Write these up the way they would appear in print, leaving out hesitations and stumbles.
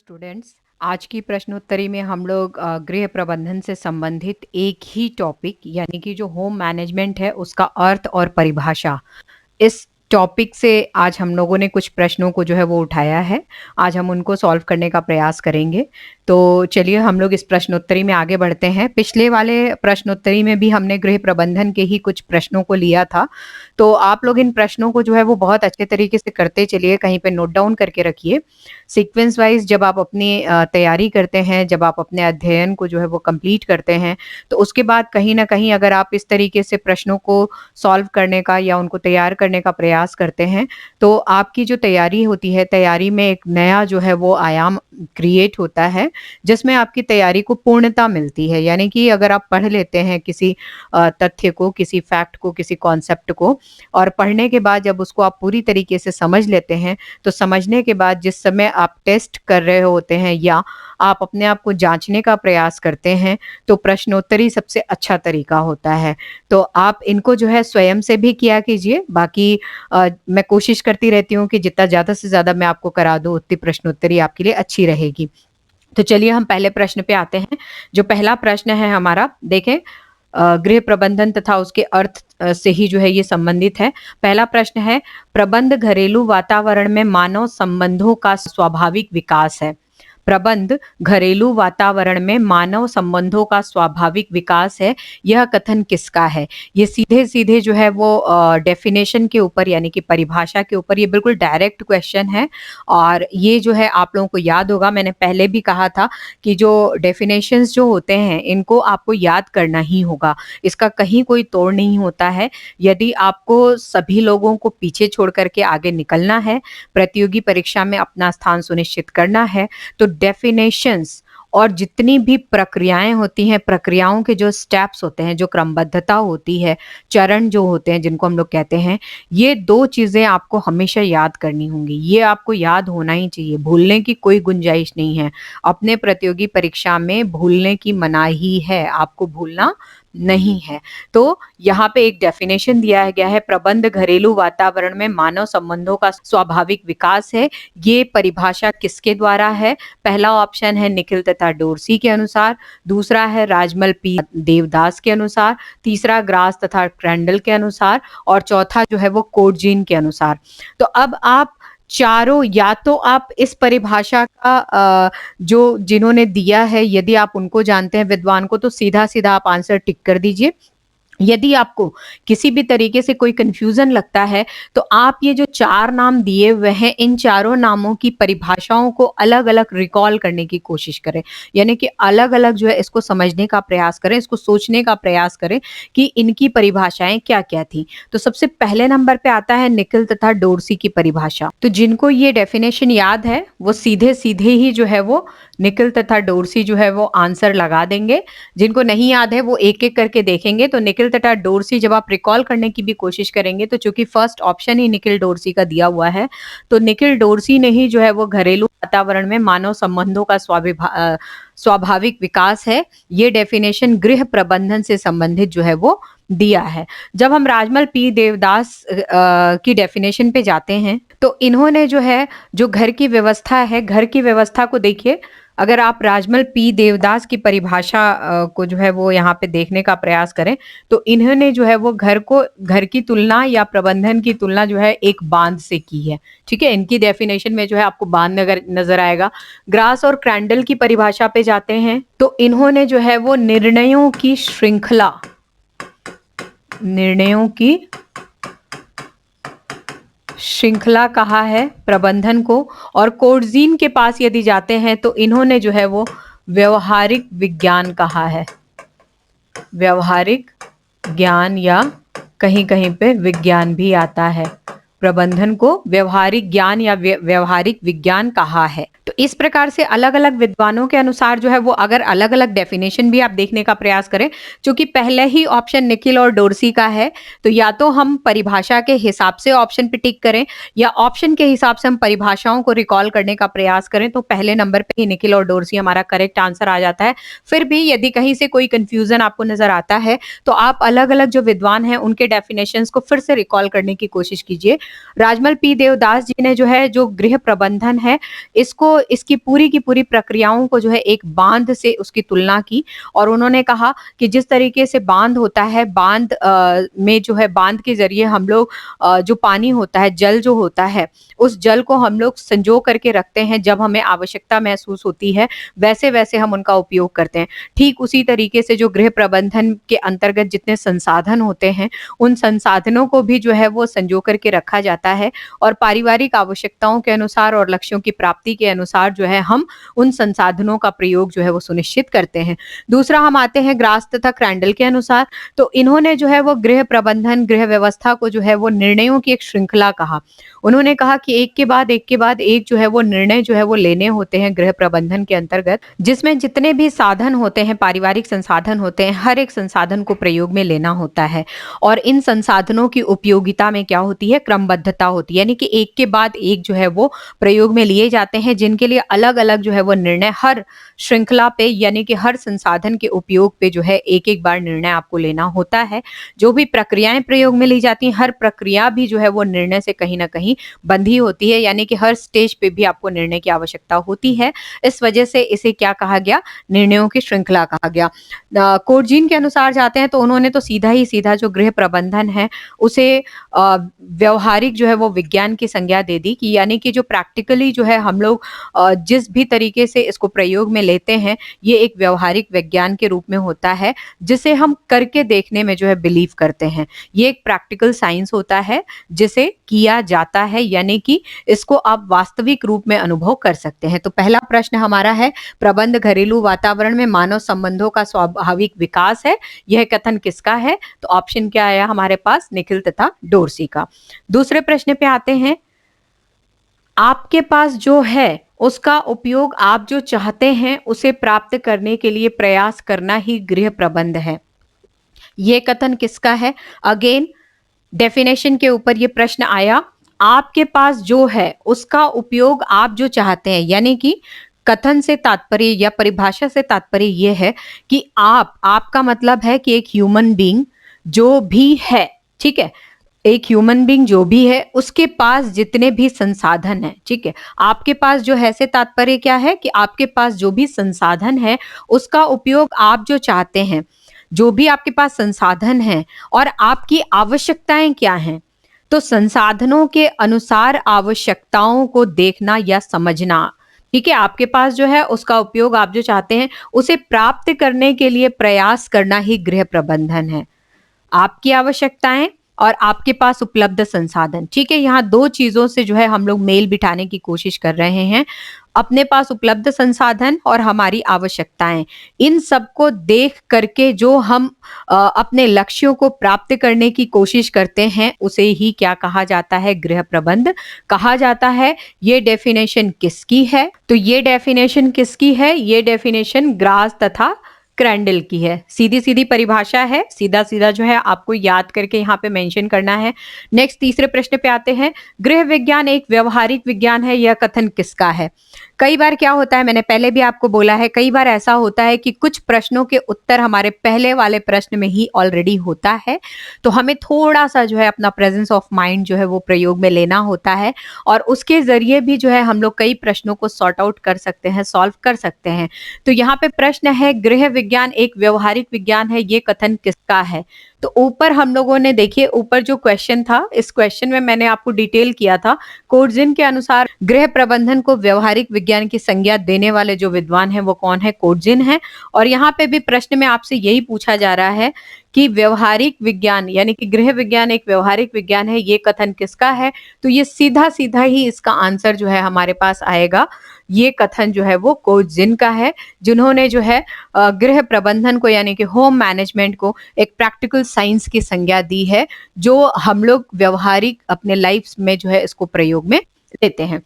Students, आज की प्रश्नोत्तरी में हम लोग गृह प्रबंधन से संबंधित एक ही टॉपिक यानी कि जो होम मैनेजमेंट है उसका अर्थ और परिभाषा, इस टॉपिक से आज हम लोगों ने कुछ प्रश्नों को जो है वो उठाया है। आज हम उनको सॉल्व करने का प्रयास करेंगे। तो चलिए हम लोग इस प्रश्नोत्तरी में आगे बढ़ते हैं। पिछले वाले प्रश्नोत्तरी में भी हमने गृह प्रबंधन के ही कुछ प्रश्नों को लिया था। तो आप लोग इन प्रश्नों को जो है वो बहुत अच्छे तरीके से करते चलिए, कहीं पे नोट डाउन करके रखिए। सीक्वेंस वाइज जब आप अपनी तैयारी करते हैं, जब आप अपने अध्ययन को जो है वो कंप्लीट करते हैं, तो उसके बाद कहीं न कहीं अगर आप इस तरीके से प्रश्नों को सॉल्व करने का या उनको तैयार करने का प्रयास करते हैं, तो आपकी जो तैयारी होती है, तैयारी में एक नया जो है वो आयाम क्रिएट होता है, जिसमें आपकी तैयारी को पूर्णता मिलती है। यानी कि अगर आप पढ़ लेते हैं किसी तथ्य को, किसी फैक्ट को, किसी कॉन्सेप्ट को, और पढ़ने के बाद जब उसको आप पूरी तरीके से समझ लेते हैं, तो समझने के बाद जिस समय आप टेस्ट कर रहे होते हैं या आप अपने आप को जाँचने का प्रयास करते हैं, तो प्रश्नोत्तरी सबसे अच्छा तरीका होता है। तो आप इनको जो है स्वयं से भी किया कीजिए। बाकी मैं कोशिश करती रहती हूँ कि जितना ज़्यादा से ज़्यादा मैं आपको करा दूँ, उतनी प्रश्नोत्तरी आपके लिए अच्छी रहेगी। तो चलिए हम पहले प्रश्न पे आते हैं। जो पहला प्रश्न है हमारा, देखें, गृह प्रबंधन तथा उसके अर्थ से ही जो है ये संबंधित है। पहला प्रश्न है, प्रबंध घरेलू वातावरण में मानव संबंधों का स्वाभाविक विकास है। प्रबंध घरेलू वातावरण में मानव संबंधों का स्वाभाविक विकास है, यह कथन किसका है? ये सीधे-सीधे जो है वो डेफिनेशन के ऊपर यानी कि परिभाषा के ऊपर ये बिल्कुल डायरेक्ट क्वेश्चन है। और ये जो है आप लोगों को याद होगा, मैंने पहले भी कहा था कि जो डेफिनेशंस जो होते हैं इनको आपको याद करना ही होगा। इसका कहीं कोई तोड़ नहीं होता है। यदि आपको सभी लोगों को पीछे छोड़ कर के आगे निकलना है, प्रतियोगी परीक्षा में अपना स्थान सुनिश्चित करना है, तो डेफिनेशंस और जितनी भी प्रक्रियाएं होती हैं, प्रक्रियाओं के जो स्टेप्स होते हैं, जो क्रमबद्धता होती है, चरण जो होते हैं जिनको हम लोग कहते हैं, ये 2 चीज़ें आपको हमेशा याद करनी होंगी। ये आपको याद होना ही चाहिए, भूलने की कोई गुंजाइश नहीं है। अपने प्रतियोगी परीक्षा में भूलने की मनाही है, आपको भूलना नहीं है। तो यहाँ पे एक डेफिनेशन दिया गया है, प्रबंध घरेलू वातावरण में मानव संबंधों का स्वाभाविक विकास है। ये परिभाषा किसके द्वारा है? पहला ऑप्शन है निखिल तथा डोरसी के अनुसार, दूसरा है राजमल पी देवदास के अनुसार, तीसरा ग्रास तथा क्रैंडल के अनुसार, और चौथा जो है वो कोडजीन के अनुसार। तो अब आप चारों, या तो आप इस परिभाषा का जो जिन्होंने दिया है, यदि आप उनको जानते हैं विद्वान को, तो सीधा-सीधा आप आंसर टिक कर दीजिए। यदि आपको किसी भी तरीके से कोई कन्फ्यूज़न लगता है, तो आप ये जो 4 नाम दिए हुए हैं, इन चारों नामों की परिभाषाओं को अलग-अलग रिकॉल करने की कोशिश करें। यानी कि अलग-अलग जो है इसको समझने का प्रयास करें, इसको सोचने का प्रयास करें कि इनकी परिभाषाएँ क्या-क्या थी। तो सबसे पहले नंबर पे आता है निखिल तथा डोरसी की परिभाषा। तो जिनको ये डेफिनेशन याद है, वो सीधे-सीधे ही जो है वो निखिल तथा डोरसी जो है वो आंसर लगा देंगे। जिनको नहीं याद है वो एक-एक करके देखेंगे। तो निखिल तथा डोरसी जब आप रिकॉल करने की भी कोशिश करेंगे, तो चूंकि फर्स्ट ऑप्शन ही निखिल डोरसी का दिया हुआ है, तो निखिल डोरसी ने ही जो है वो घरेलू वातावरण में मानव संबंधों का स्वाभाविक विकास है, ये डेफिनेशन गृह प्रबंधन से संबंधित जो है वो दिया है। जब हम राजमल पी देवदास की डेफिनेशन पे जाते हैं, तो इन्होंने जो है, जो घर की व्यवस्था है, घर की व्यवस्था को देखिए। अगर आप राजमल पी देवदास की परिभाषा को जो है वो यहाँ पे देखने का प्रयास करें, तो इन्होंने जो है वो घर की तुलना या प्रबंधन की तुलना जो है एक बांध से की है। ठीक है, इनकी डेफिनेशन में जो है आपको बांध नजर आएगा। ग्रास और क्रैंडल की परिभाषा पे जाते हैं, तो इन्होंने जो है वो निर्णयों की श्रृंखला कहा है प्रबंधन को। और कोडजीन के पास यदि जाते हैं, तो इन्होंने जो है वो व्यवहारिक विज्ञान कहा है। व्यवहारिक ज्ञान, या कहीं कहीं पे विज्ञान भी आता है। प्रबंधन को व्यवहारिक ज्ञान या व्यवहारिक विज्ञान कहा है। तो इस प्रकार से अलग-अलग विद्वानों के अनुसार जो है वो, अगर अलग-अलग डेफिनेशन भी आप देखने का प्रयास करें, क्योंकि पहले ही ऑप्शन निखिल और डोरसी का है, तो या तो हम परिभाषा के हिसाब से ऑप्शन पे टिक करें, या ऑप्शन के हिसाब से हम परिभाषाओं को रिकॉल करने का प्रयास करें, तो पहले नंबर पे ही निखिल और डोरसी हमारा करेक्ट आंसर आ जाता है। फिर भी यदि कहीं से कोई कंफ्यूजन आपको नजर आता है, तो आप अलग-अलग जो विद्वान हैं उनके डेफिनेशंस को फिर से रिकॉल करने की कोशिश कीजिए। राजमल पी देवदास जी ने जो है जो गृह प्रबंधन है इसको इसकी पूरी की पूरी प्रक्रियाओं को जो है एक बांध से उसकी तुलना की और उन्होंने कहा कि जिस तरीके से बांध होता है बांध में जो है बांध के जरिए हम लोग जो पानी होता है जल जो होता है उस जल को हम लोग संजो करके रखते हैं जब हमें आवश्यकता महसूस होती है वैसे वैसे हम उनका उपयोग करते हैं। ठीक उसी तरीके से जो गृह प्रबंधन के अंतर्गत जितने संसाधन होते हैं उन संसाधनों को भी जो है वो संजो करके रखा जाता है और पारिवारिक आवश्यकताओं के अनुसार और लक्ष्यों की प्राप्ति के अनुसार जो है हम उन संसाधनों का प्रयोग जो है वो सुनिश्चित करते हैं। दूसरा हम आते हैं ग्रास तथा क्रैंडल के अनुसार, तो इन्होंने जो है वो गृह प्रबंधन गृह व्यवस्था को जो है वो निर्णयों की एक श्रृंखला कहा। उन्होंने कहा कि एक के बाद एक जो है वो निर्णय जो है वो लेने होते हैं गृह प्रबंधन के अंतर्गत, जिसमें जितने भी साधन होते हैं पारिवारिक संसाधन होते हैं हर एक संसाधन को प्रयोग में लेना होता है और इन संसाधनों की उपयोगिता में क्या होती है क्रमबद्धता होती है, यानी कि एक के बाद एक जो है वो प्रयोग में लिए जाते हैं जिनके लिए अलग अलग जो है वो निर्णय हर श्रृंखला पे यानी कि हर संसाधन के उपयोग पे जो है एक एक बार निर्णय आपको लेना होता है। जो भी प्रक्रियाएं प्रयोग में ली जाती हैं हर प्रक्रिया भी जो है वो निर्णय से कहीं ना कहीं बंधी होती है, यानी कि हर स्टेज पे भी आपको निर्णय की आवश्यकता होती है। इस वजह से इसे क्या कहा गया, निर्णयों की श्रृंखला कहा गया। कोर्जीन के अनुसार जाते हैं तो उन्होंने तो सीधा ही सीधा जो गृह प्रबंधन है उसे व्यवहारिक जो है वो विज्ञान की संज्ञा दे दी कि यानी कि जो प्रैक्टिकली जो है हम लोग जिस भी तरीके से इसको प्रयोग में लेते हैं ये एक व्यवहारिक विज्ञान के रूप में होता है जिसे हम करके देखने में जो है बिलीव करते हैं। ये एक प्रैक्टिकल साइंस होता है जिसे किया जाता है, यानी कि इसको आप वास्तविक रूप में अनुभव कर सकते हैं। तो पहला प्रश्न हमारा है प्रबंध घरेलू वातावरण में मानव संबंधों का स्वाभाविक विकास है, यह कथन किसका है? तो ऑप्शन क्या आया हमारे पास, निखिल तथा डोर्सी का। दूसरे प्रश्न पे आते हैं, आपके पास जो है उसका उपयोग आप जो चाहते हैं उसे प्राप्त करने के लिए प्रयास करना ही गृह प्रबंध है, यह कथन किसका है? अगेन डेफिनेशन के ऊपर ये प्रश्न आया, आपके पास जो है उसका उपयोग आप जो चाहते हैं, यानी कि कथन से तात्पर्य या परिभाषा से तात्पर्य यह है कि आपका मतलब है कि एक ह्यूमन बीइंग जो भी है, ठीक है, एक ह्यूमन बीइंग जो भी है उसके पास जितने भी संसाधन है, ठीक है, आपके पास जो है से तात्पर्य क्या है कि आपके पास जो भी संसाधन है उसका उपयोग आप जो चाहते हैं, जो भी आपके पास संसाधन है और आपकी आवश्यकताएं क्या हैं, तो संसाधनों के अनुसार आवश्यकताओं को देखना या समझना, ठीक है, आपके पास जो है उसका उपयोग आप जो चाहते हैं उसे प्राप्त करने के लिए प्रयास करना ही गृह प्रबंधन है। आपकी आवश्यकताएं और आपके पास उपलब्ध संसाधन, ठीक है, यहाँ दो चीजों से जो है हम लोग मेल बिठाने की कोशिश कर रहे हैं, अपने पास उपलब्ध संसाधन और हमारी आवश्यकताएं, इन सबको देख करके जो हम अपने लक्ष्यों को प्राप्त करने की कोशिश करते हैं उसे ही क्या कहा जाता है, गृह प्रबंध कहा जाता है। ये डेफिनेशन किसकी है? तो ये डेफिनेशन किसकी है? ये डेफिनेशन ग्रास तथा क्रैंडल की है। सीधी सीधी परिभाषा है, सीधा सीधा जो है आपको याद करके यहाँ पे मेंशन करना है। नेक्स्ट तीसरे प्रश्न पे आते हैं, गृह विज्ञान एक व्यवहारिक विज्ञान है, यह कथन किसका है? कई बार क्या होता है, मैंने पहले भी आपको बोला है, कई बार ऐसा होता है कि कुछ प्रश्नों के उत्तर हमारे पहले वाले प्रश्न में ही ऑलरेडी होता है, तो हमें थोड़ा सा जो है अपना प्रेजेंस ऑफ माइंड जो है वो प्रयोग में लेना होता है और उसके जरिए भी जो है हम लोग कई प्रश्नों को सॉर्ट आउट कर सकते हैं, सॉल्व कर सकते हैं। तो यहाँ पे प्रश्न है, गृह विज्ञान एक व्यवहारिक विज्ञान है, ये कथन किसका है? तो ऊपर हम लोगों ने देखिए, ऊपर जो क्वेश्चन था इस क्वेश्चन में मैंने आपको डिटेल किया था, कोर्जिन के अनुसार गृह प्रबंधन को व्यवहारिक विज्ञान की संज्ञा देने वाले जो विद्वान हैं वो कौन है? कोर्जिन है। और यहाँ पे भी प्रश्न में आपसे यही पूछा जा रहा है कि व्यवहारिक विज्ञान यानी कि गृह विज्ञान एक व्यवहारिक विज्ञान है, ये कथन किसका है? तो ये सीधा सीधा ही इसका आंसर जो है हमारे पास आएगा, ये कथन जो है वो कोर्जिन का है, जिन्होंने जो है गृह प्रबंधन को यानी कि होम मैनेजमेंट को एक प्रैक्टिकल साइंस की संज्ञा दी है, जो हम लोग व्यवहारिक अपने लाइफ में जो है इसको प्रयोग में लेते हैं।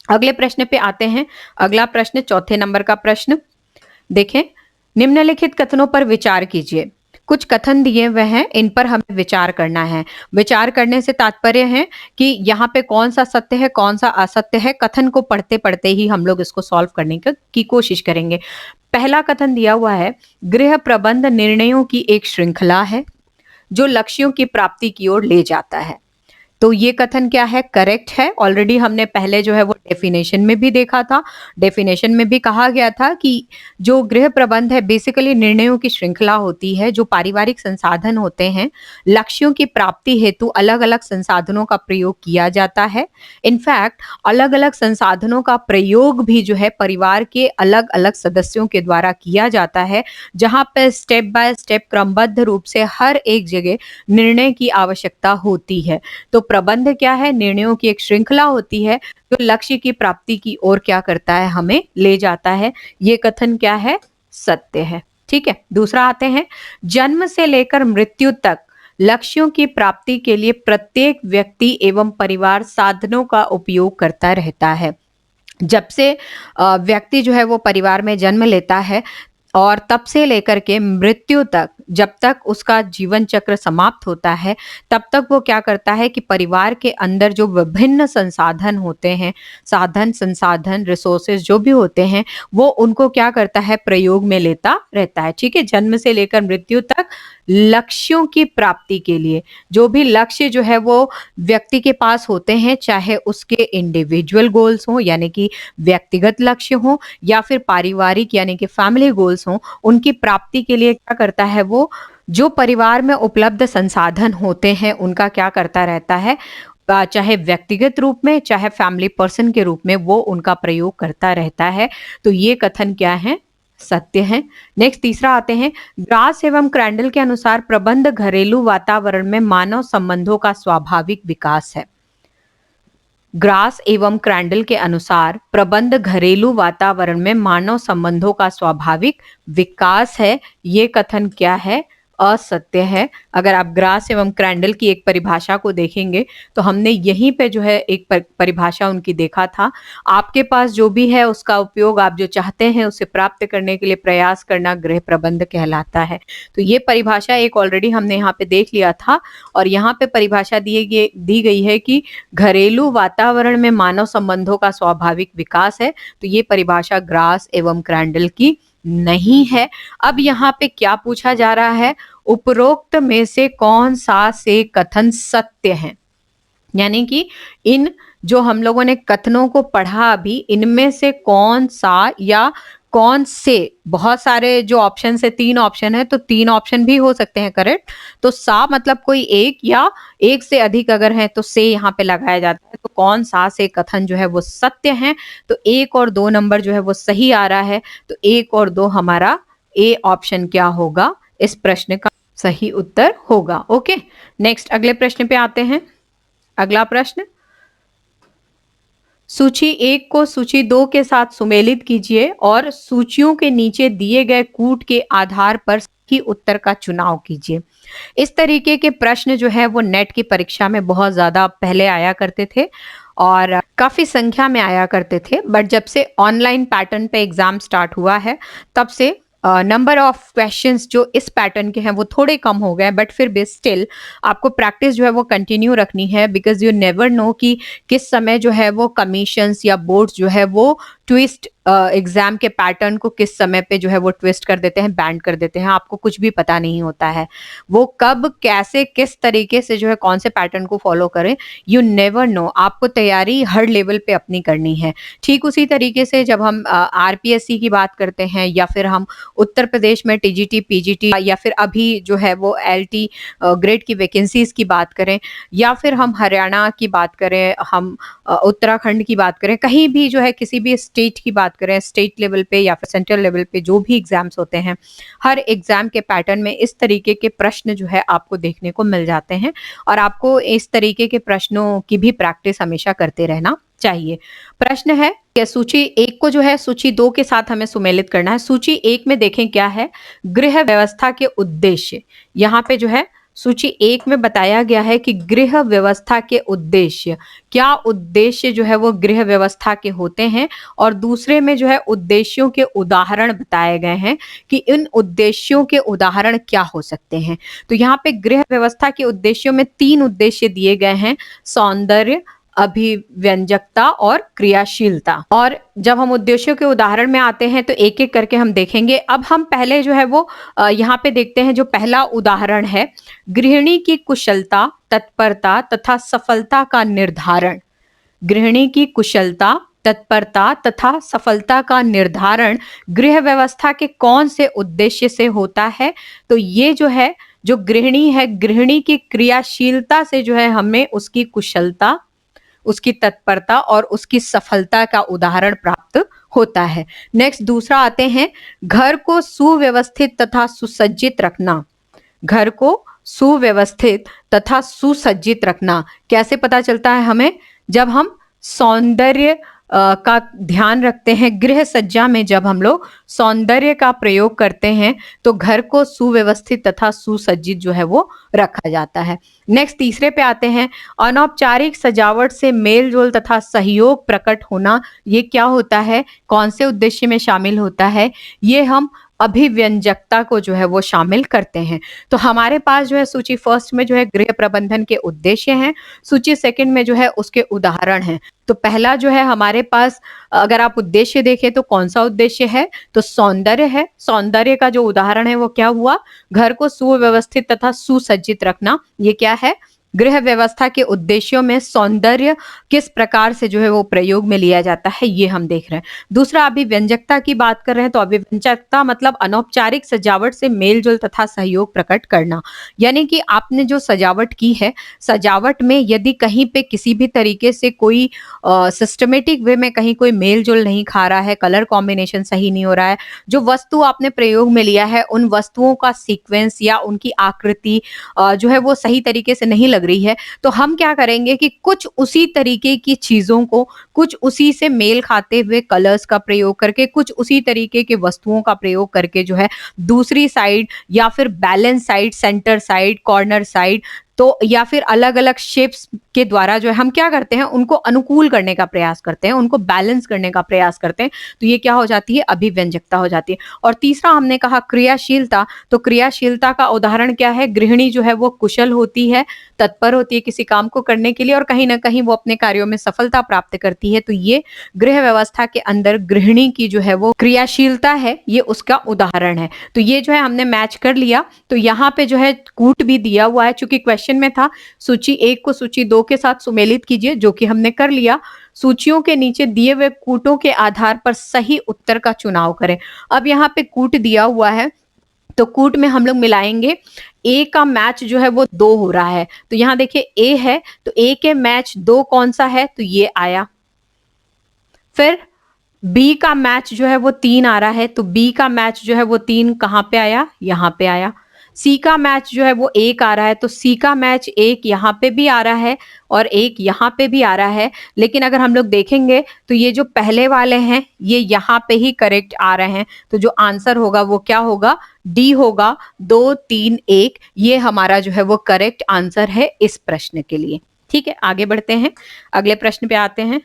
अगले प्रश्न पे आते हैं। अगला प्रश्न चौथे नंबर का प्रश्न देखें, निम्नलिखित कथनों पर विचार कीजिए। कुछ कथन दिए हुए हैं, इन पर हमें विचार करना है। विचार करने से तात्पर्य है कि यहाँ पे कौन सा सत्य है कौन सा असत्य है, कथन को पढ़ते पढ़ते ही हम लोग इसको सॉल्व करने की कोशिश करेंगे। पहला कथन दिया हुआ है, गृह प्रबंध निर्णयों की एक श्रृंखला है जो लक्ष्यों की प्राप्ति की ओर ले जाता है। तो ये कथन क्या है? करेक्ट है। ऑलरेडी हमने पहले जो है वो डेफिनेशन में भी देखा था। डेफिनेशन में भी कहा गया था कि जो गृह प्रबंध है बेसिकली निर्णयों की श्रृंखला होती है, जो पारिवारिक संसाधन होते हैं, लक्ष्यों की प्राप्ति हेतु अलग-अलग संसाधनों का प्रयोग किया जाता है। इनफैक्ट अलग-अलग संसाधनों का प्रयोग भी जो है परिवार के अलग-अलग सदस्यों के द्वारा किया जाता है, जहाँ पे स्टेप बाय स्टेप क्रमबद्ध रूप से हर एक जगह निर्णय की आवश्यकता होती है। तो प्रबंध क्या है? निर्णयों की एक श्रृंखला होती है जो लक्ष्य की प्राप्ति की ओर क्या करता है? हमें ले जाता है। ये कथन क्या है? सत्य है। ठीक है, दूसरा आते हैं, जन्म से लेकर मृत्यु तक लक्ष्यों की प्राप्ति के लिए प्रत्येक व्यक्ति एवं परिवार साधनों का उपयोग करता रहता है। जब से व्यक्ति जो है वो परिवार में जन्म लेता है और तब से लेकर के मृत्यु तक, जब तक उसका जीवन चक्र समाप्त होता है, तब तक वो क्या करता है कि परिवार के अंदर जो विभिन्न संसाधन होते हैं, साधन, संसाधन, रिसोर्सेज जो भी होते हैं, वो उनको क्या करता है? प्रयोग में लेता रहता है। ठीक है, जन्म से लेकर मृत्यु तक लक्ष्यों की प्राप्ति के लिए जो भी लक्ष्य जो है वो व्यक्ति के पास होते हैं, चाहे उसके इंडिविजुअल गोल्स हों यानी कि व्यक्तिगत लक्ष्य हों या फिर पारिवारिक यानी कि फैमिली गोल्स हों, उनकी प्राप्ति के लिए क्या करता है वो, जो परिवार में उपलब्ध संसाधन होते हैं उनका क्या करता रहता है, चाहे व्यक्तिगत रूप में चाहे फैमिली पर्सन के रूप में वो उनका प्रयोग करता रहता है। तो ये कथन क्या है? सत्य है। नेक्स्ट तीसरा आते हैं, ग्रास एवं क्रैंडल के अनुसार प्रबंध घरेलू वातावरण में मानव संबंधों का स्वाभाविक विकास है। ग्रास एवं क्रैंडल के अनुसार प्रबंध घरेलू वातावरण में मानव संबंधों का स्वाभाविक विकास है। ये कथन क्या है? असत्य है। अगर आप ग्रास एवं क्रैंडल की एक परिभाषा को देखेंगे तो हमने यहीं पे जो है एक परिभाषा उनकी देखा था। आपके पास जो भी है उसका उपयोग आप जो चाहते हैं उसे प्राप्त करने के लिए प्रयास करना गृह प्रबंध कहलाता है। तो ये परिभाषा एक ऑलरेडी हमने यहाँ पे देख लिया था और यहाँ पे परिभाषा दी गई है कि घरेलू वातावरण में मानव संबंधों का स्वाभाविक विकास है। तो ये परिभाषा ग्रास एवं क्रैंडल की नहीं है। अब यहाँ पे क्या पूछा जा रहा है? उपरोक्त में से कौन सा से कथन सत्य है? यानी कि इन जो हम लोगों ने कथनों को पढ़ा अभी, इनमें से कौन सा या कौन से, बहुत सारे जो ऑप्शन है, 3 ऑप्शन है तो 3 ऑप्शन भी हो सकते हैं करेक्ट। तो सा मतलब कोई एक या एक से अधिक अगर है तो से यहाँ पे लगाया जाता है। तो कौन सा से कथन जो है वो सत्य है? तो 1 और 2 नंबर जो है वो सही आ रहा है। तो 1 और 2 हमारा ए ऑप्शन क्या होगा? इस प्रश्न का सही उत्तर होगा। ओके, नेक्स्ट अगले प्रश्न पे आते हैं। अगला प्रश्न, सूची 1 को सूची 2 के साथ सुमेलित कीजिए और सूचियों के नीचे दिए गए कूट के आधार पर सही उत्तर का चुनाव कीजिए। इस तरीके के प्रश्न जो है वो नेट की परीक्षा में बहुत ज्यादा पहले आया करते थे और काफी संख्या में आया करते थे, बट जब से ऑनलाइन पैटर्न पे एग्जाम स्टार्ट हुआ है तब से नंबर ऑफ क्वेश्चंस जो इस पैटर्न के हैं वो थोड़े कम हो गए, बट फिर भी स्टिल आपको प्रैक्टिस जो है वो कंटिन्यू रखनी है, बिकॉज यू नेवर नो कि किस समय जो है वो कमीशंस या बोर्ड्स जो है वो ट्विस्ट एग्जाम के पैटर्न को किस समय पे जो है वो ट्विस्ट कर देते हैं, बैंड कर देते हैं। आपको कुछ भी पता नहीं होता है वो कब कैसे किस तरीके से जो है कौन से पैटर्न को फॉलो करें, यू नेवर नो। आपको तैयारी हर लेवल पे अपनी करनी है। ठीक उसी तरीके से जब हम आरपीएससी की बात करते हैं या फिर हम उत्तर प्रदेश में टीजीटी पीजीटी या फिर अभी जो है वो एलटी ग्रेड की वैकेंसीज की बात करें या फिर हम हरियाणा की बात करें, हम उत्तराखंड की बात करें, कहीं भी जो है किसी भी स्टेट की बात करें, स्टेट लेवल पे या फिर सेंट्रल लेवल पे जो भी एग्जाम्स होते हैं, हर एग्जाम के पैटर्न में इस तरीके के प्रश्न जो है आपको देखने को मिल जाते हैं और आपको इस तरीके के प्रश्नों की भी प्रैक्टिस हमेशा करते रहना चाहिए। प्रश्न है कि सूची 1 को जो है सूची 2 के साथ हमें सुमेलित करना है। सूची 1 में देखें क्या है, गृह व्यवस्था के उद्देश्य। यहाँ पे जो है सूची 1 में बताया गया है कि गृह व्यवस्था के उद्देश्य, क्या उद्देश्य जो है वो गृह व्यवस्था के होते हैं, और दूसरे में जो है उद्देश्यों के उदाहरण बताए गए हैं कि इन उद्देश्यों के उदाहरण क्या हो सकते हैं। तो यहाँ पे गृह व्यवस्था के उद्देश्यों में 3 उद्देश्य दिए गए हैं, सौंदर्य, अभिव्यंजकता और क्रियाशीलता। और जब हम उद्देश्यों के उदाहरण में आते हैं तो एक-एक करके हम देखेंगे। अब हम पहले जो है वो यहाँ पे देखते हैं। जो पहला उदाहरण है, गृहिणी की कुशलता, तत्परता तथा सफलता का निर्धारण। गृहिणी की कुशलता, तत्परता तथा सफलता का निर्धारण गृह व्यवस्था के कौन से उद्देश्य से होता है? तो ये जो है, जो गृहिणी है, गृहिणी की क्रियाशीलता से जो है हमें उसकी कुशलता, उसकी तत्परता और उसकी सफलता का उदाहरण प्राप्त होता है। नेक्स्ट दूसरा आते हैं, घर को सुव्यवस्थित तथा सुसज्जित रखना। घर को सुव्यवस्थित तथा सुसज्जित रखना कैसे पता चलता है हमें? जब हम सौंदर्य का ध्यान रखते हैं, गृह सज्जा में जब हम लोग सौंदर्य का प्रयोग करते हैं तो घर को सुव्यवस्थित तथा सुसज्जित जो है वो रखा जाता है। नेक्स्ट तीसरे पे आते हैं, अनौपचारिक सजावट से मेल जोल तथा सहयोग प्रकट होना। ये क्या होता है, कौन से उद्देश्य में शामिल होता है? ये हम अभिव्यंजकता को जो है वो शामिल करते हैं। तो हमारे पास जो है सूची फर्स्ट में जो है गृह प्रबंधन के उद्देश्य हैं, सूची सेकंड में जो है उसके उदाहरण हैं। तो पहला जो है हमारे पास, अगर आप उद्देश्य देखें तो कौन सा उद्देश्य है, तो सौंदर्य है। सौंदर्य का जो उदाहरण है वो क्या हुआ, घर को सुव्यवस्थित तथा सुसज्जित रखना। ये क्या है, गृह व्यवस्था के उद्देश्यों में सौंदर्य किस प्रकार से जो है वो प्रयोग में लिया जाता है, ये हम देख रहे हैं। दूसरा, अभिव्यंजकता की बात कर रहे हैं तो अभिव्यंजकता मतलब अनौपचारिक सजावट से मेलजोल तथा सहयोग प्रकट करना। यानी कि आपने जो सजावट की है, सजावट में यदि कहीं पे किसी भी तरीके से कोई सिस्टमेटिक वे में कहीं कोई मेल जोल नहीं खा रहा है, कलर कॉम्बिनेशन सही नहीं हो रहा है, जो वस्तु आपने प्रयोग में लिया है उन वस्तुओं का सीक्वेंस या उनकी आकृति जो है वो सही तरीके से नहीं लग रही है, तो हम क्या करेंगे कि कुछ उसी तरीके की चीजों को, कुछ उसी से मेल खाते हुए कलर्स का प्रयोग करके, कुछ उसी तरीके के वस्तुओं का प्रयोग करके जो है दूसरी साइड या फिर balance side, centre side, corner side, तो या फिर अलग अलग शेप्स के द्वारा जो है हम क्या करते हैं, उनको अनुकूल करने का प्रयास करते हैं, उनको बैलेंस करने का प्रयास करते हैं। तो ये क्या हो जाती है, अभिव्यंजकता हो जाती है। और तीसरा हमने कहा क्रियाशीलता। तो क्रियाशीलता का उदाहरण क्या है, गृहिणी जो है वो कुशल होती है, तत्पर होती है किसी काम को करने के लिए और कहीं ना कहीं वो अपने कार्यों में सफलता प्राप्त करती है। तो ये गृह व्यवस्था के अंदर गृहिणी की जो है वो क्रियाशीलता है, ये उसका उदाहरण है। तो ये जो है हमने मैच कर लिया। तो यहाँ पे जो है कूट भी दिया हुआ है, चूंकि क्वेश्चन में था सूची 1 को सूची 2 के साथ सुमेलित कीजिए, जो कि हमने कर लिया। सूचियों के नीचे दिए हुए कूटों के आधार पर सही उत्तर का चुनाव करें। अब यहाँ पे कूट दिया हुआ है तो कूट में हम लोग मिलाएंगे। ए का मैच जो है वो 2 हो रहा है, तो यहाँ देखिए ए है, तो ए के मैच 2 कौन सा है, तो ये आया। फिर बी का मैच जो है वो 3 आ रहा है, तो बी का मैच जो है वो 3 कहाँ पे आया, यहाँ पे आया। सी का मैच जो है वो 1 आ रहा है, तो सी का मैच 1 यहाँ पे भी आ रहा है और 1 यहाँ पे भी आ रहा है। लेकिन अगर हम लोग देखेंगे तो ये जो पहले वाले हैं ये यहाँ पे ही करेक्ट आ रहे हैं, तो जो आंसर होगा वो क्या होगा, डी होगा। 2 3 1 ये हमारा जो है वो करेक्ट आंसर है इस प्रश्न के लिए। ठीक है, आगे बढ़ते हैं, अगले प्रश्न पे आते हैं।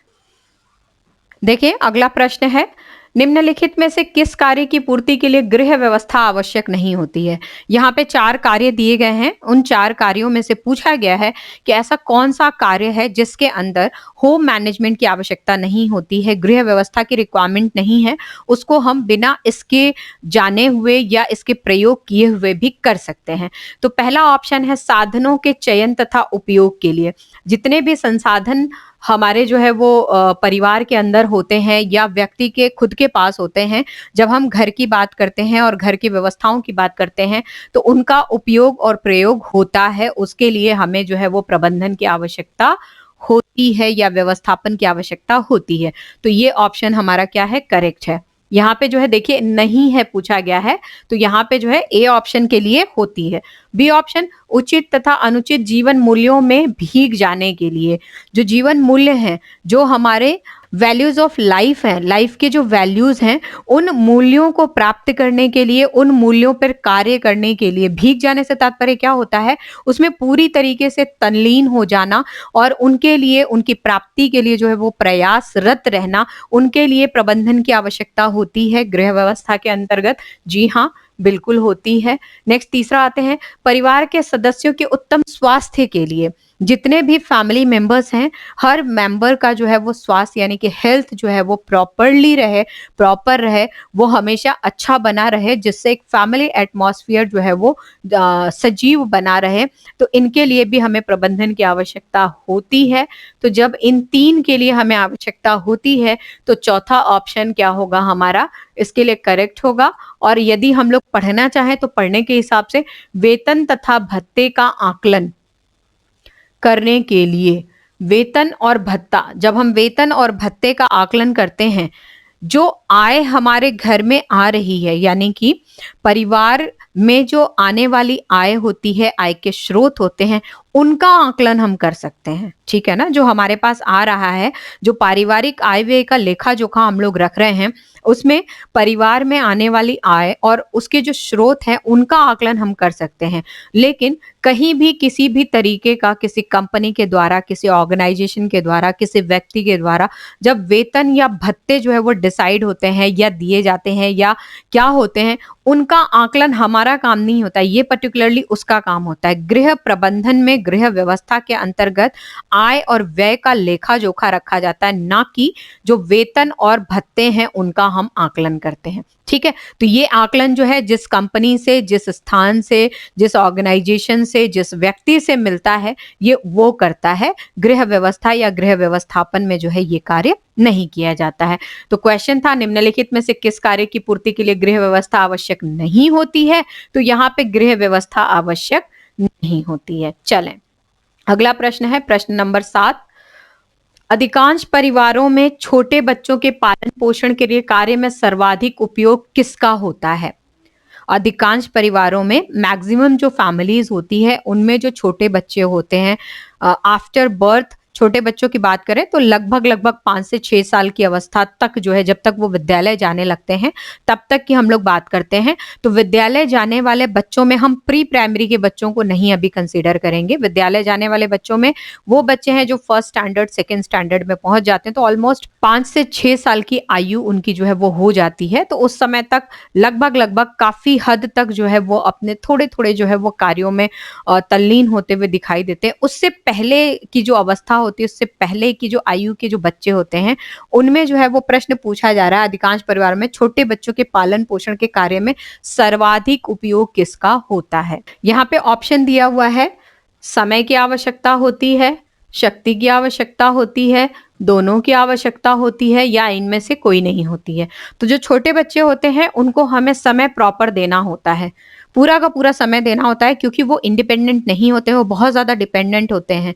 देखिए अगला प्रश्न है, निम्नलिखित में से किस कार्य की पूर्ति के लिए गृह व्यवस्था आवश्यक नहीं होती है। यहाँ पे 4 कार्य दिए गए हैं, उन 4 कार्यों में से पूछा गया है कि ऐसा कौन सा कार्य है जिसके अंदर होम मैनेजमेंट की आवश्यकता नहीं होती है, गृह व्यवस्था की रिक्वायरमेंट नहीं है, उसको हम बिना इसके जाने हुए या इसके प्रयोग किए हुए भी कर सकते हैं। तो पहला ऑप्शन है साधनों के चयन तथा उपयोग के लिए। जितने भी संसाधन हमारे जो है वो परिवार के अंदर होते हैं या व्यक्ति के खुद के पास होते हैं, जब हम घर की बात करते हैं और घर की व्यवस्थाओं की बात करते हैं तो उनका उपयोग और प्रयोग होता है, उसके लिए हमें जो है वो प्रबंधन की आवश्यकता होती है या व्यवस्थापन की आवश्यकता होती है। तो ये ऑप्शन हमारा क्या है, करेक्ट है। यहाँ पे जो है देखिए नहीं है पूछा गया है, तो यहाँ पे जो है ए ऑप्शन के लिए होती है। बी ऑप्शन उचित तथा अनुचित जीवन मूल्यों में भीग जाने के लिए। जो जीवन मूल्य हैं, जो हमारे वैल्यूज ऑफ लाइफ हैं, लाइफ के जो वैल्यूज हैं, उन मूल्यों को प्राप्त करने के लिए, उन मूल्यों पर कार्य करने के लिए, भीग जाने से तात्पर्य क्या होता है, उसमें पूरी तरीके से तल्लीन हो जाना और उनके लिए, उनकी प्राप्ति के लिए जो है वो प्रयासरत रहना, उनके लिए प्रबंधन की आवश्यकता होती है गृह व्यवस्था के अंतर्गत। जी हाँ, बिल्कुल होती है। नेक्स्ट तीसरा आते हैं, परिवार के सदस्यों के उत्तम स्वास्थ्य के लिए। जितने भी फैमिली मेंबर्स हैं, हर मेंबर का जो है वो स्वास्थ्य यानी कि हेल्थ जो है वो प्रॉपर रहे, वो हमेशा अच्छा बना रहे, जिससे एक फैमिली एटमॉस्फेयर जो है वो सजीव बना रहे। तो इनके लिए भी हमें प्रबंधन की आवश्यकता होती है। तो जब इन 3 के लिए हमें आवश्यकता होती है, तो चौथा ऑप्शन क्या होगा हमारा, इसके लिए करेक्ट होगा। और यदि हम लोग पढ़ना चाहें तो पढ़ने के हिसाब से वेतन तथा भत्ते का आकलन करने के लिए, वेतन और भत्ता, जब हम वेतन और भत्ते का आकलन करते हैं, जो आय हमारे घर में आ रही है यानी कि परिवार में जो आने वाली आय होती है, आय के स्रोत होते हैं, उनका आकलन हम कर सकते हैं। ठीक है ना? जो हमारे पास आ रहा है, जो पारिवारिक आय व्यय का लेखा जोखा हम लोग रख रहे हैं, उसमें परिवार में आने वाली आय और उसके जो स्रोत हैं, उनका आकलन हम कर सकते हैं। लेकिन कहीं भी किसी भी तरीके का, किसी कंपनी के द्वारा, किसी ऑर्गेनाइजेशन के द्वारा, किसी व्यक्ति के द्वारा जब वेतन या भत्ते जो है वो डिसाइड होते हैं या दिए जाते हैं या क्या होते हैं, उनका आकलन हमारा काम नहीं होता है, ये पर्टिकुलरली उसका काम होता है। गृह प्रबंधन में गृह व्यवस्था के अंतर्गत आय और व्यय का लेखा जोखा रखा जाता है, ना कि जो वेतन और भत्ते हैं उनका हम आकलन करते हैं। ठीक है? तो ये आकलन जो है जिस कंपनी से, जिस स्थान से, जिस ऑर्गेनाइजेशन से, जिस व्यक्ति से मिलता है, ये वो करता है। गृह व्यवस्था या गृह व्यवस्थापन में जो है ये कार्य नहीं किया जाता है। तो क्वेश्चन था, निम्नलिखित में से किस कार्य की पूर्ति के लिए गृह व्यवस्था आवश्यक नहीं होती है? तो यहाँ पे गृह व्यवस्था आवश्यक नहीं होती है। चलें, अगला प्रश्न है प्रश्न नंबर 7। अधिकांश परिवारों में छोटे बच्चों के पालन पोषण के लिए कार्य में सर्वाधिक उपयोग किसका होता है? अधिकांश परिवारों में, मैक्सिमम जो फैमिलीज होती है उनमें जो छोटे बच्चे होते हैं, आफ्टर बर्थ छोटे बच्चों की बात करें तो लगभग 5 से 6 साल की अवस्था तक जो है, जब तक वो विद्यालय जाने लगते हैं तब तक की हम लोग बात करते हैं। तो विद्यालय जाने वाले बच्चों में हम प्री प्राइमरी के बच्चों को नहीं अभी कंसीडर करेंगे। विद्यालय जाने वाले बच्चों में वो बच्चे हैं जो फर्स्ट स्टैंडर्ड, सेकेंड स्टैंडर्ड में पहुंच जाते हैं। तो ऑलमोस्ट 5 से 6 साल की आयु उनकी जो है वो हो जाती है। तो उस समय तक लगभग काफी हद तक जो है वो अपने थोड़े जो है वो कार्यों में तल्लीन होते हुए दिखाई देते हैं। उससे पहले की जो अवस्था होती है, उससे पहले की जो आयु के जो बच्चे होते हैं, उनमें जो है वो प्रश्न पूछा जा रहा है, अधिकांश परिवार में छोटे बच्चों के पालन पोषण के कार्य में सर्वाधिक उपयोग किसका होता है? यहाँ पे ऑप्शन दिया हुआ है, समय की आवश्यकता होती है, शक्ति की आवश्यकता होती है, दोनों की आवश्यकता होती है, या इनमें से कोई नहीं होती है। तो जो छोटे बच्चे होते हैं उनको हमें समय प्रॉपर देना होता है, पूरा का पूरा समय देना होता है, क्योंकि वो इंडिपेंडेंट नहीं होते, वो बहुत ज्यादा डिपेंडेंट होते हैं।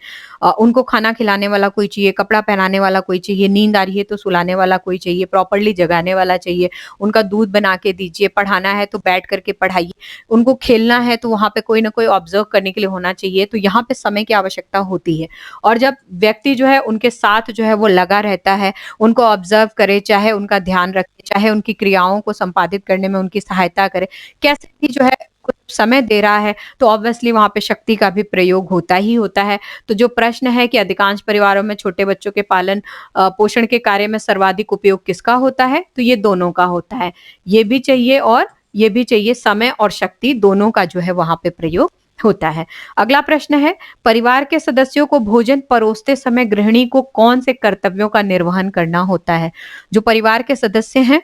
उनको खाना खिलाने वाला कोई चाहिए, कपड़ा पहनाने वाला कोई चाहिए, नींद आ रही है तो सुलाने वाला कोई चाहिए, प्रॉपरली जगाने वाला चाहिए, उनका दूध बना के दीजिए, पढ़ाना है तो बैठ करके पढ़ाइए, उनको खेलना है तो वहां पे कोई ना कोई ऑब्जर्व करने के लिए होना चाहिए। तो यहाँ पे समय की आवश्यकता होती है। और जब व्यक्ति जो है उनके साथ जो है वो लगा रहता है, उनको ऑब्जर्व करे, चाहे उनका ध्यान रखे, चाहे उनकी क्रियाओं को संपादित करने में उनकी सहायता करे, कैसे भी जो है कुछ समय दे रहा है, तो ऑब्वियसली वहां पे शक्ति का भी प्रयोग होता ही होता है। तो जो प्रश्न है कि अधिकांश परिवारों में छोटे बच्चों के पालन पोषण के कार्य में सर्वाधिक उपयोग किसका होता है, तो ये दोनों का होता है। ये भी चाहिए और ये भी चाहिए, समय और शक्ति दोनों का जो है वहां पे प्रयोग होता है। अगला प्रश्न है, परिवार के सदस्यों को भोजन परोसते समय गृहिणी को कौन से कर्तव्यों का निर्वहन करना होता है? जो परिवार के सदस्य हैं,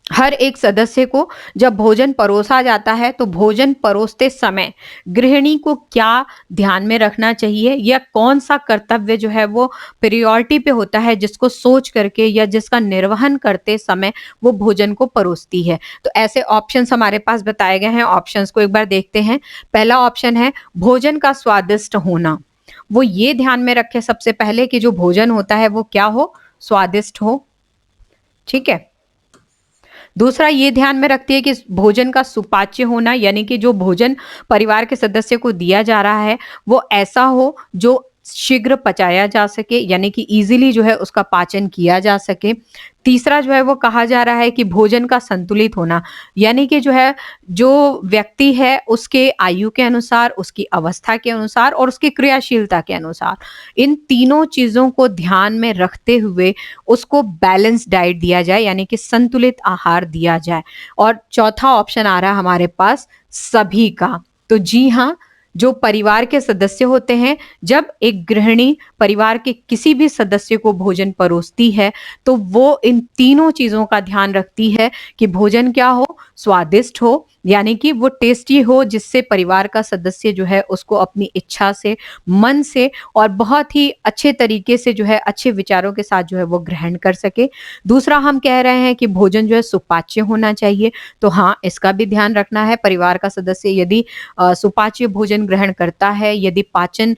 हर एक सदस्य को जब भोजन परोसा जाता है तो भोजन परोसते समय गृहिणी को क्या ध्यान में रखना चाहिए, या कौन सा कर्तव्य जो है वो प्रायोरिटी पे होता है, जिसको सोच करके या जिसका निर्वहन करते समय वो भोजन को परोसती है? तो ऐसे ऑप्शंस हमारे पास बताए गए हैं, ऑप्शंस को एक बार देखते हैं। पहला ऑप्शन है भोजन का स्वादिष्ट होना। वो ये ध्यान में रखे सबसे पहले कि जो भोजन होता है वो क्या हो, स्वादिष्ट हो। ठीक है। दूसरा ये ध्यान में रखती है कि भोजन का सुपाच्य होना, यानी कि जो भोजन परिवार के सदस्य को दिया जा रहा है वो ऐसा हो जो शीघ्र पचाया जा सके, यानी कि इजीली जो है उसका पाचन किया जा सके। तीसरा जो है वो कहा जा रहा है कि भोजन का संतुलित होना, यानी कि जो है जो व्यक्ति है उसके आयु के अनुसार, उसकी अवस्था के अनुसार और उसकी क्रियाशीलता के अनुसार, इन तीनों चीजों को ध्यान में रखते हुए उसको बैलेंस डाइट दिया जाए, यानी कि संतुलित आहार दिया जाए। और चौथा ऑप्शन आ रहा है हमारे पास, सभी का। तो जी हाँ, जो परिवार के सदस्य होते हैं, जब एक गृहिणी परिवार के किसी भी सदस्य को भोजन परोसती है, तो वो इन तीनों चीज़ों का ध्यान रखती है कि भोजन क्या हो, स्वादिष्ट हो, यानी कि वो टेस्टी हो जिससे परिवार का सदस्य जो है उसको अपनी इच्छा से, मन से और बहुत ही अच्छे तरीके से जो है अच्छे विचारों के साथ जो है वो ग्रहण कर सके। दूसरा हम कह रहे हैं कि भोजन जो है सुपाच्य होना चाहिए, तो हाँ, इसका भी ध्यान रखना है। परिवार का सदस्य यदि सुपाच्य भोजन ग्रहण करता है, यदि पाचन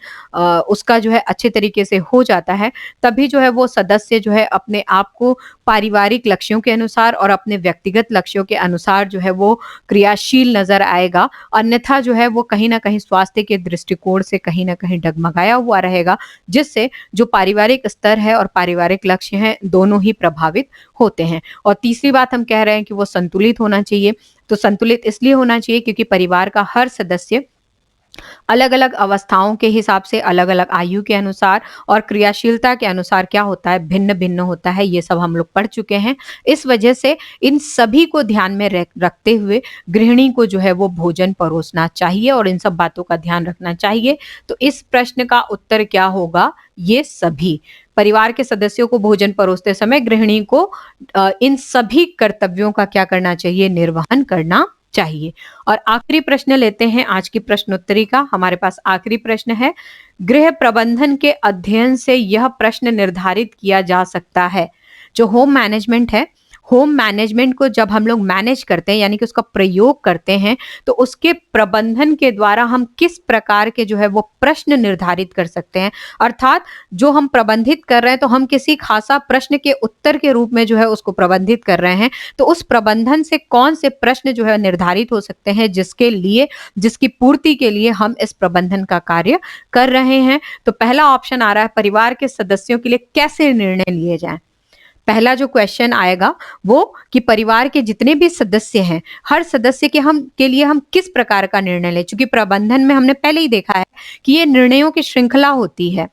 उसका जो है अच्छे तरीके से हो जाता है, तभी जो है वो सदस्य जो है अपने आप को पारिवारिक लक्ष्यों के अनुसार और अपने व्यक्तिगत लक्ष्यों के अनुसार जो है वो क्रियाशील नज़र आएगा। अन्यथा जो है वो कहीं न कहीं स्वास्थ्य के दृष्टिकोण से कहीं न कहीं डगमगाया हुआ रहेगा, जिससे जो पारिवारिक स्तर है और पारिवारिक लक्ष्य हैं, दोनों ही प्रभावित होते हैं। और तीसरी बात हम कह रहे हैं कि वो संतुलित होना चाहिए। तो संतुलित इसलिए होना चाहिए क्योंकि परिवार का हर सदस्य अलग-अलग अवस्थाओं के हिसाब से, अलग-अलग आयु के अनुसार और क्रियाशीलता के अनुसार क्या होता है, भिन्न-भिन्न होता है, ये सब हम लोग पढ़ चुके हैं। इस वजह से इन सभी को ध्यान में रखते हुए गृहिणी को जो है वो भोजन परोसना चाहिए और इन सब बातों का ध्यान रखना चाहिए। तो इस प्रश्न का उत्तर क्या होगा? ये सभी। परिवार के सदस्यों को भोजन परोसते समय गृहिणी को इन सभी कर्तव्यों का क्या करना चाहिए? निर्वहन करना चाहिए। और आखिरी प्रश्न लेते हैं आज की प्रश्नोत्तरी का। हमारे पास आखिरी प्रश्न है, गृह प्रबंधन के अध्ययन से यह प्रश्न निर्धारित किया जा सकता है। जो होम मैनेजमेंट है, होम मैनेजमेंट को जब हम लोग मैनेज करते हैं यानी कि उसका प्रयोग करते हैं, तो उसके प्रबंधन के द्वारा हम किस प्रकार के जो है वो प्रश्न निर्धारित कर सकते हैं। अर्थात जो हम प्रबंधित कर रहे हैं, तो हम किसी खासा प्रश्न के उत्तर के रूप में जो है उसको प्रबंधित कर रहे हैं। तो उस प्रबंधन से कौन से प्रश्न जो है निर्धारित हो सकते हैं जिसकी पूर्ति के लिए हम इस प्रबंधन का कार्य कर रहे हैं। तो पहला ऑप्शन आ रहा है, परिवार के सदस्यों के लिए कैसे निर्णय लिए जाएँ। पहला जो क्वेश्चन आएगा वो कि परिवार के जितने भी सदस्य हैं, हर सदस्य के लिए हम किस प्रकार का निर्णय लें। चूँकि प्रबंधन में हमने पहले ही देखा है कि ये निर्णयों की श्रृंखला होती है।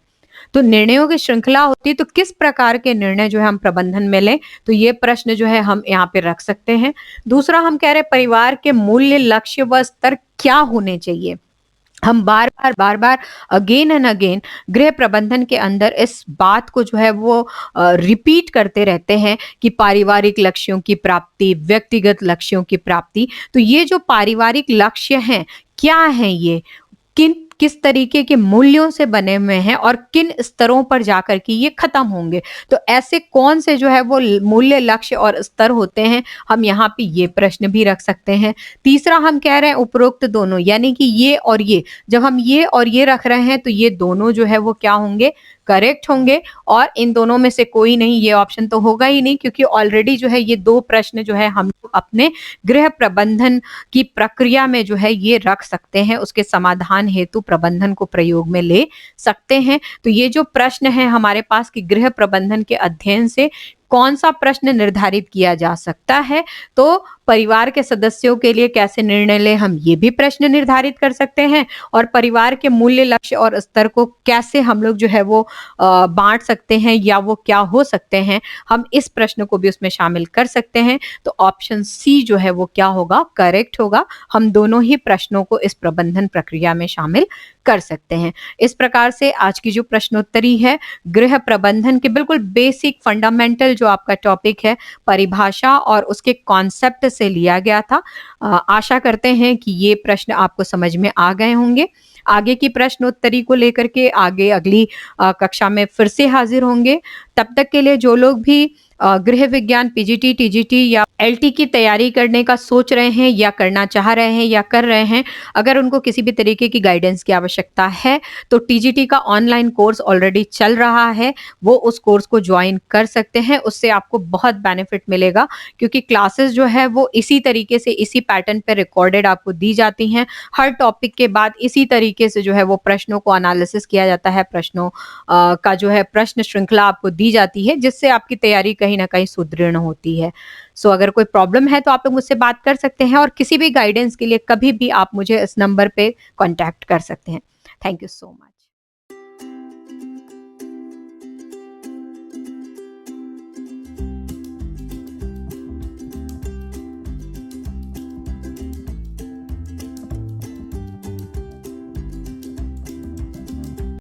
तो निर्णयों की श्रृंखला होती है, तो किस प्रकार के निर्णय जो है हम प्रबंधन में लें, तो ये प्रश्न जो है हम यहाँ पे रख सकते हैं। दूसरा हम कह रहे हैं, परिवार के मूल्य, लक्ष्य व स्तर क्या होने चाहिए। हम बार-बार अगेन एंड अगेन गृह प्रबंधन के अंदर इस बात को जो है वो रिपीट करते रहते हैं कि पारिवारिक लक्ष्यों की प्राप्ति, व्यक्तिगत लक्ष्यों की प्राप्ति। तो ये जो पारिवारिक लक्ष्य हैं, क्या हैं ये? किस तरीके के मूल्यों से बने हुए हैं और किन स्तरों पर जाकर के ये खत्म होंगे। तो ऐसे कौन से जो है वो मूल्य, लक्ष्य और स्तर होते हैं, हम यहाँ पे ये प्रश्न भी रख सकते हैं। तीसरा हम कह रहे हैं उपरोक्त दोनों, यानी कि ये और ये, जब हम ये और ये रख रहे हैं तो ये दोनों जो है वो क्या होंगे, करेक्ट होंगे और इन दोनों में से कोई नहीं, ये ऑप्शन तो होगा ही नहीं क्योंकि ऑलरेडी जो है ये 2 प्रश्न जो है हम लोग अपने गृह प्रबंधन की प्रक्रिया में जो है ये रख सकते हैं, उसके समाधान हेतु प्रबंधन को प्रयोग में ले सकते हैं। तो ये जो प्रश्न है हमारे पास कि गृह प्रबंधन के अध्ययन से कौन सा प्रश्न निर्धारित किया जा सकता है, तो परिवार के सदस्यों के लिए कैसे निर्णय लें, हम ये भी प्रश्न निर्धारित कर सकते हैं और परिवार के मूल्य, लक्ष्य और स्तर को कैसे हम लोग जो है वो बाँट सकते हैं या वो क्या हो सकते हैं, हम इस प्रश्न को भी उसमें शामिल कर सकते हैं। तो ऑप्शन सी जो है वो क्या होगा, करेक्ट होगा। हम दोनों ही प्रश्नों को इस प्रबंधन प्रक्रिया में शामिल कर सकते हैं। इस प्रकार से आज की जो प्रश्नोत्तरी है, गृह प्रबंधन के बिल्कुल बेसिक फंडामेंटल जो आपका टॉपिक है, परिभाषा और उसके कॉन्सेप्ट से लिया गया था। आशा करते हैं कि ये प्रश्न आपको समझ में आ गए होंगे। आगे की प्रश्नोत्तरी को लेकर के आगे अगली कक्षा में फिर से हाजिर होंगे। तब तक के लिए जो लोग भी गृह विज्ञान पीजीटी, टीजीटी या एलटी की तैयारी करने का सोच रहे हैं या करना चाह रहे हैं या कर रहे हैं, अगर उनको किसी भी तरीके की गाइडेंस की आवश्यकता है, तो टीजीटी का ऑनलाइन कोर्स ऑलरेडी चल रहा है, वो उस कोर्स को ज्वाइन कर सकते हैं। उससे आपको बहुत बेनिफिट मिलेगा क्योंकि क्लासेस जो है वो इसी तरीके से, इसी पैटर्न पे रिकॉर्डेड आपको दी जाती हैं। हर टॉपिक के बाद इसी तरीके से जो है वो प्रश्नों को एनालिसिस किया जाता है, प्रश्नों का जो है प्रश्न श्रृंखला आपको दी जाती है, जिससे आपकी तैयारी कहीं न कहीं सुदृढ़ होती है। सो अगर कोई प्रॉब्लम है तो आप लोग मुझसे बात कर सकते हैं और किसी भी गाइडेंस के लिए कभी भी आप मुझे इस नंबर पे कॉन्टैक्ट कर सकते हैं। Thank you so much.